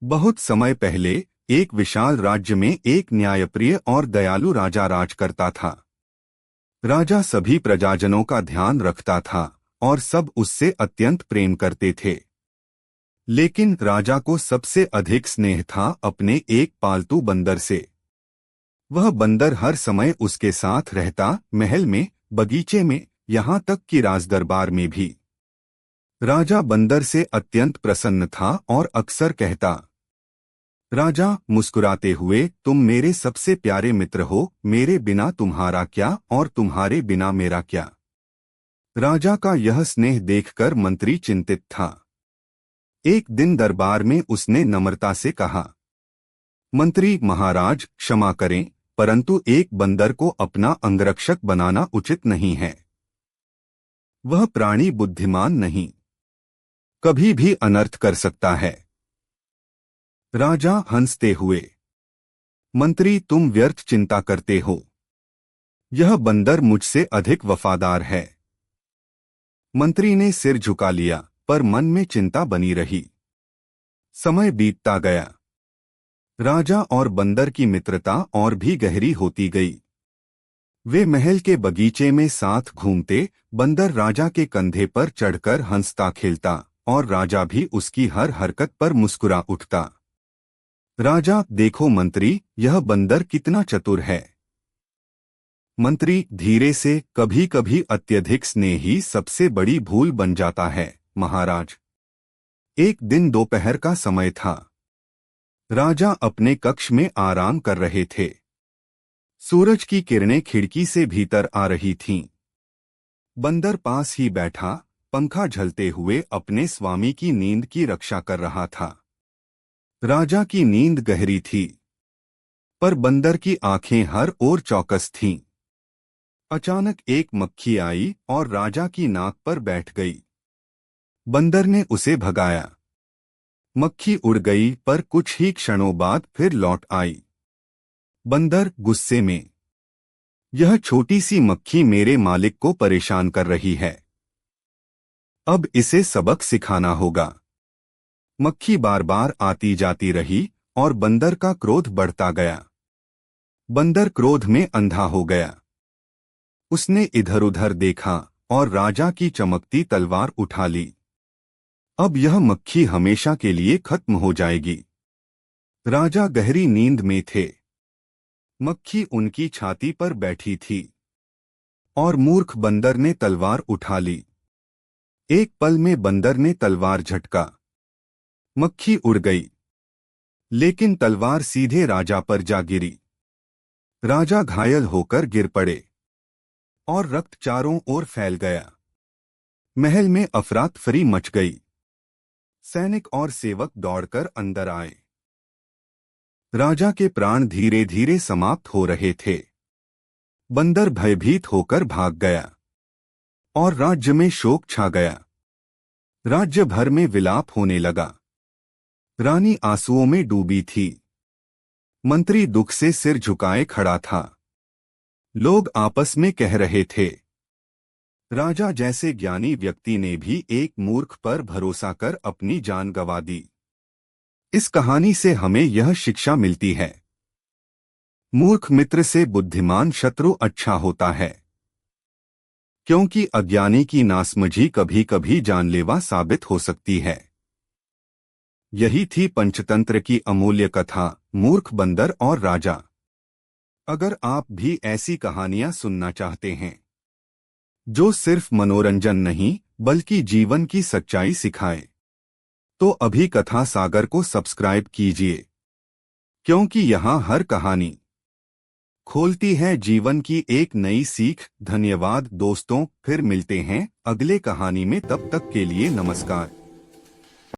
बहुत समय पहले एक विशाल राज्य में एक न्यायप्रिय और दयालु राजा राज करता था। राजा सभी प्रजाजनों का ध्यान रखता था और सब उससे अत्यंत प्रेम करते थे। लेकिन राजा को सबसे अधिक स्नेह था अपने एक पालतू बंदर से। वह बंदर हर समय उसके साथ रहता, महल में, बगीचे में, यहाँ तक कि राजदरबार में भी। राजा बंदर से अत्यंत प्रसन्न था और अक्सर कहता, राजा मुस्कुराते हुए, तुम मेरे सबसे प्यारे मित्र हो, मेरे बिना तुम्हारा क्या और तुम्हारे बिना मेरा क्या। राजा का यह स्नेह देखकर मंत्री चिंतित था। एक दिन दरबार में उसने नम्रता से कहा, मंत्री महाराज, क्षमा करें, परंतु एक बंदर को अपना अंगरक्षक बनाना उचित नहीं है। वह प्राणी बुद्धिमान नहीं, कभी भी अनर्थ कर सकता है। राजा हंसते हुए, मंत्री तुम व्यर्थ चिंता करते हो। यह बंदर मुझसे अधिक वफादार है। मंत्री ने सिर झुका लिया, पर मन में चिंता बनी रही। समय बीतता गया। राजा और बंदर की मित्रता और भी गहरी होती गई। वे महल के बगीचे में साथ घूमते, बंदर राजा के कंधे पर चढ़कर हंसता खेलता और राजा भी उसकी हर हरकत पर मुस्कुरा उठता। राजा, देखो मंत्री, यह बंदर कितना चतुर है। मंत्री धीरे से, कभी कभी अत्यधिक स्नेह ही सबसे बड़ी भूल बन जाता है महाराज। एक दिन दोपहर का समय था। राजा अपने कक्ष में आराम कर रहे थे। सूरज की किरणें खिड़की से भीतर आ रही थीं। बंदर पास ही बैठा, पंखा झलते हुए अपने स्वामी की नींद की रक्षा कर रहा था। राजा की नींद गहरी थी, पर बंदर की आंखें हर ओर चौकस थीं। अचानक एक मक्खी आई और राजा की नाक पर बैठ गई। बंदर ने उसे भगाया। मक्खी उड़ गई, पर कुछ ही क्षणों बाद फिर लौट आई। बंदर गुस्से में, यह छोटी सी मक्खी मेरे मालिक को परेशान कर रही है। अब इसे सबक सिखाना होगा। मक्खी बार बार आती जाती रही और बंदर का क्रोध बढ़ता गया। बंदर क्रोध में अंधा हो गया। उसने इधर उधर देखा और राजा की चमकती तलवार उठा ली। अब यह मक्खी हमेशा के लिए खत्म हो जाएगी। राजा गहरी नींद में थे। मक्खी उनकी छाती पर बैठी थी और मूर्ख बंदर ने तलवार उठा ली। एक पल में बंदर ने तलवार झटका। मक्खी उड़ गई, लेकिन तलवार सीधे राजा पर जा गिरी। राजा घायल होकर गिर पड़े और रक्त चारों ओर फैल गया। महल में अफरा-तफरी मच गई। सैनिक और सेवक दौड़कर अंदर आए। राजा के प्राण धीरे धीरे समाप्त हो रहे थे। बंदर भयभीत होकर भाग गया और राज्य में शोक छा गया। राज्य भर में विलाप होने लगा। रानी आंसुओं में डूबी थी। मंत्री दुख से सिर झुकाए खड़ा था। लोग आपस में कह रहे थे, राजा जैसे ज्ञानी व्यक्ति ने भी एक मूर्ख पर भरोसा कर अपनी जान गंवा दी। इस कहानी से हमें यह शिक्षा मिलती है, मूर्ख मित्र से बुद्धिमान शत्रु अच्छा होता है, क्योंकि अज्ञानी की नासमझी कभी कभी जानलेवा साबित हो सकती है। यही थी पंचतंत्र की अमूल्य कथा, मूर्ख बंदर और राजा। अगर आप भी ऐसी कहानियां सुनना चाहते हैं जो सिर्फ मनोरंजन नहीं बल्कि जीवन की सच्चाई सिखाए, तो अभी कथा सागर को सब्सक्राइब कीजिए, क्योंकि यहाँ हर कहानी खोलती है जीवन की एक नई सीख। धन्यवाद दोस्तों, फिर मिलते हैं अगले कहानी में। तब तक के लिए नमस्कार।